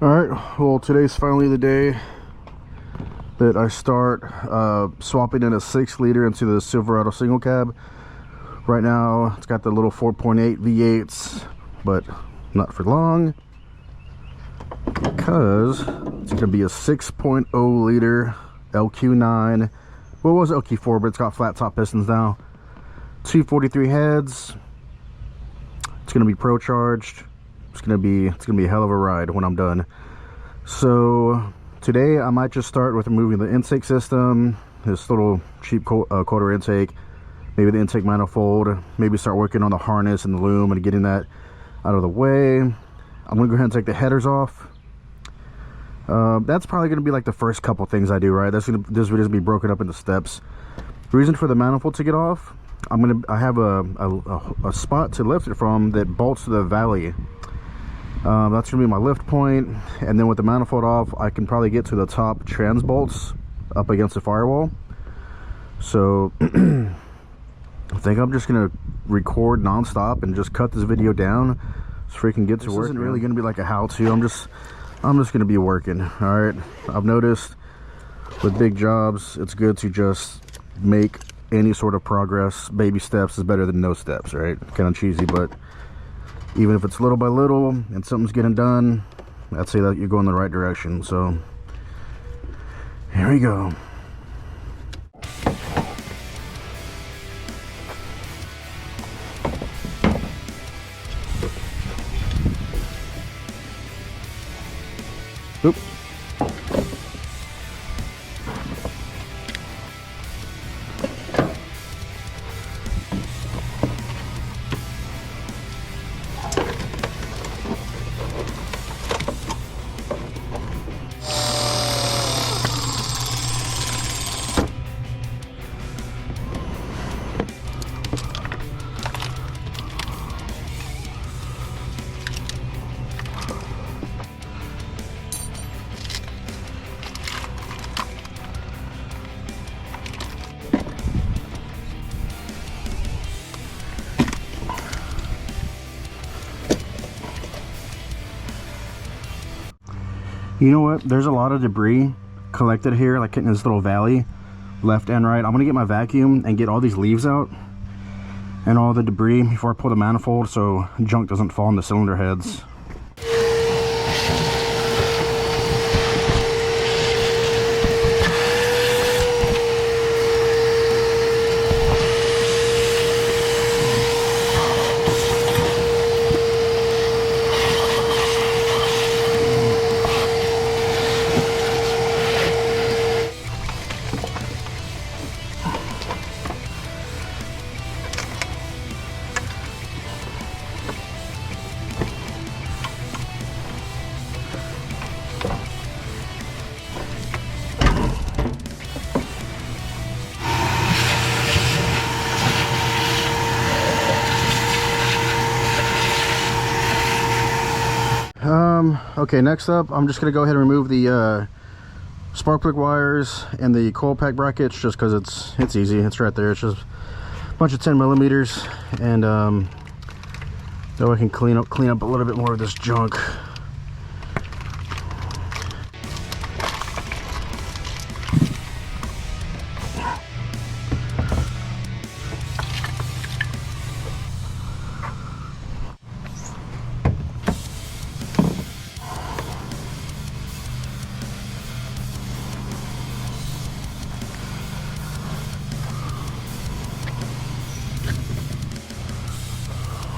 Alright, well today's finally the day that I start swapping in a 6-liter into the Silverado single cab. Right now it's got the little 4.8 V8s, but not for long, because it's going to be a 6.0 liter LQ9. Well, it was LQ4, but it's got flat top pistons now. 243 heads. It's going to be pro charged. It's gonna be a hell of a ride when I'm done. So today I might just start with removing the intake system, this little cheap quarter intake, maybe the intake manifold, maybe start working on the harness and the loom and getting that out of the way. I'm gonna go ahead and take the headers off. That's probably gonna be like the first couple things I do, right? This video's gonna be broken up into steps. The reason for the manifold to get off, I have a spot to lift it from that bolts to the valley. That's gonna be my lift point, and then with the manifold off I can probably get to the top trans bolts up against the firewall. So I think I'm just gonna record non-stop and just cut this video down so we can get to work. This isn't really gonna be like a how-to. I'm just gonna be working. All right, I've noticed with big jobs it's good to just make any sort of progress. Baby steps is better than no steps, right? Kind of cheesy, but even if it's little by little and something's getting done, I'd say that you're going the right direction. So here we go. Oop. You know what? There's a lot of debris collected here, like in this little valley, left and right. I'm gonna get my vacuum and get all these leaves out and all the debris before I pull the manifold so junk doesn't fall in the cylinder heads. Okay, next up I'm just gonna go ahead and remove the spark plug wires and the coil pack brackets, just because it's easy. It's right there. It's just a bunch of 10 millimeters, and so I can clean up a little bit more of this junk.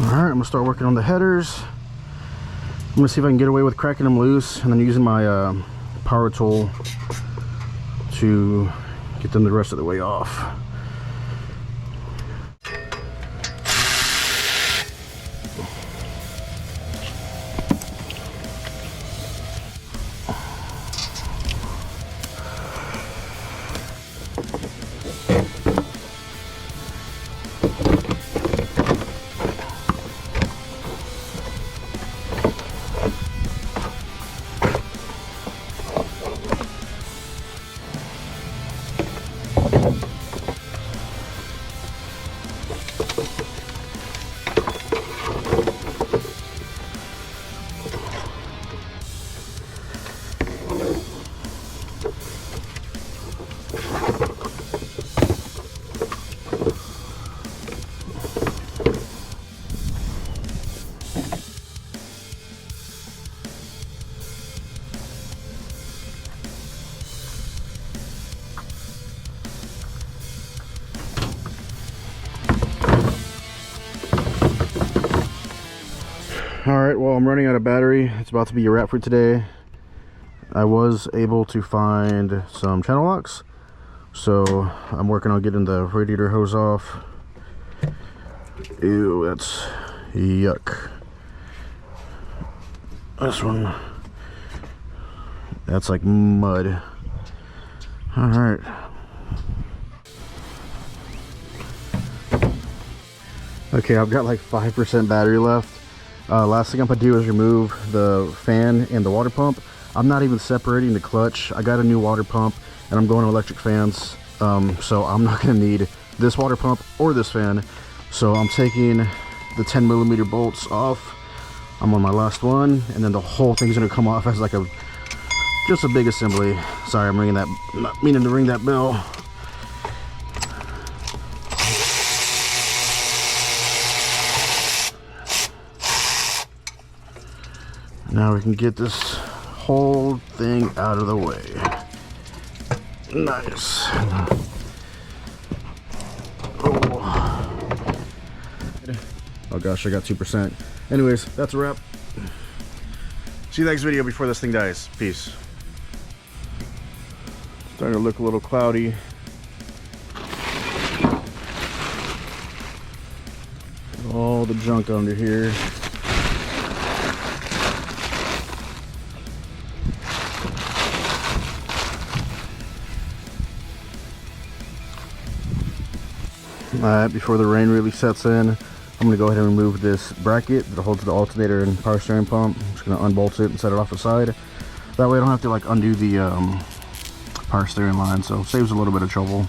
Alright, I'm gonna start working on the headers. I'm gonna see if I can get away with cracking them loose and then using my power tool to get them the rest of the way off. Alright, well, I'm running out of battery. It's about to be a wrap for today. I was able to find some channel locks, so I'm working on getting the radiator hose off. Ew, that's yuck. This one, that's like mud. Alright. Okay, I've got like 5% battery left. Last thing I'm gonna do is remove the fan and the water pump. I'm not even separating the clutch. I got a new water pump and I'm going to electric fans. So I'm not gonna need this water pump or this fan. So I'm taking the 10mm bolts off. I'm on my last one, and then the whole thing's gonna come off as like just a big assembly. Sorry, I'm ringing that, not meaning to ring that bell. Now we can get this whole thing out of the way. Nice. Oh gosh, I got 2%. Anyways, that's a wrap. See you next video before this thing dies. Peace. Starting to look a little cloudy. All the junk under here. Alright, before the rain really sets in, I'm going to go ahead and remove this bracket that holds the alternator and power steering pump. I'm just going to unbolt it and set it off the side. That way I don't have to like undo the power steering line, so it saves a little bit of trouble.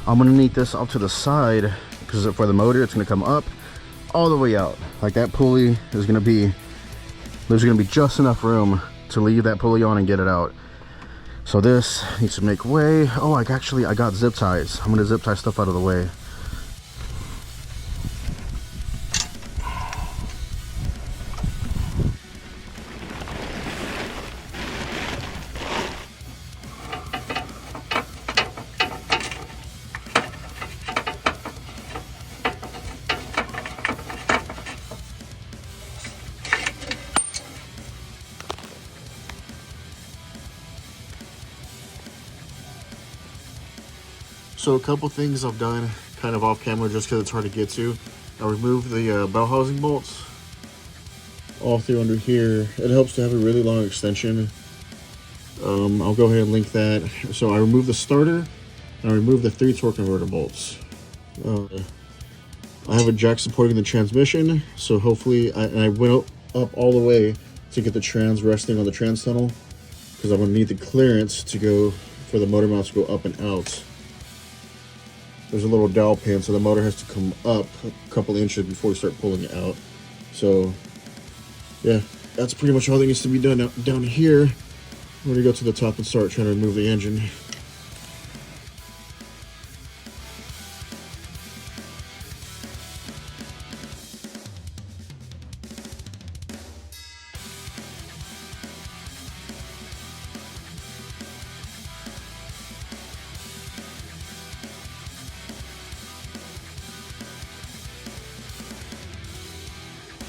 I'm going to need this up to the side because for the motor it's going to come up all the way out. Like that pulley is going to be, there's going to be just enough room to leave that pulley on and get it out. So this needs to make way. Oh, I got zip ties. I'm going to zip tie stuff out of the way. So a couple things I've done kind of off camera just because it's hard to get to. I removed the bell housing bolts all through under here. It helps to have a really long extension. I'll go ahead and link that. So I removed the starter and I removed the 3 torque converter bolts. I have a jack supporting the transmission, so hopefully I went up all the way to get the trans resting on the trans tunnel because I'm going to need the clearance to go for the motor mount to go up and out. There's a little dowel pin, so the motor has to come up a couple inches before we start pulling it out. So yeah, that's pretty much all that needs to be done down here. I'm going to go to the top and start trying to remove the engine.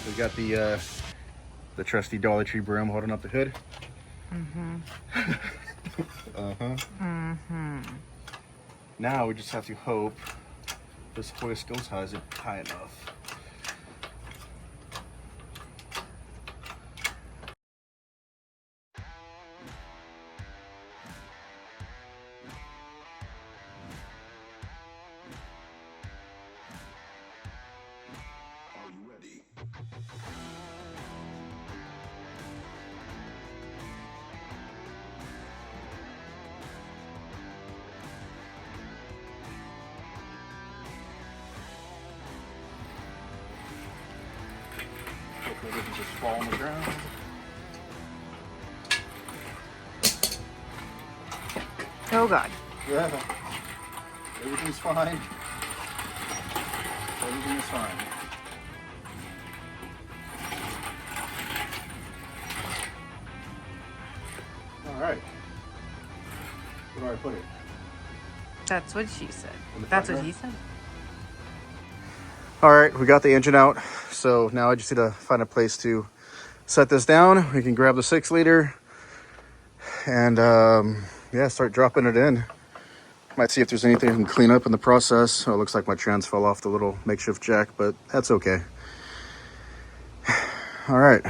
We got the trusty Dollar Tree broom holding up the hood. Now we just have to hope this hoist goes high enough. Are you ready? Hopefully it doesn't just fall on the ground. Oh God. Yeah. Everything's fine. Everything is fine. I put it? That's what she said. In the That's front what yard? he said. All right, we got the engine out. So now I just need to find a place to set this down. We can grab the 6-liter and yeah, start dropping it in. Might see if there's anything I can clean up in the process. Oh, it looks like my trans fell off the little makeshift jack, but that's okay. All right.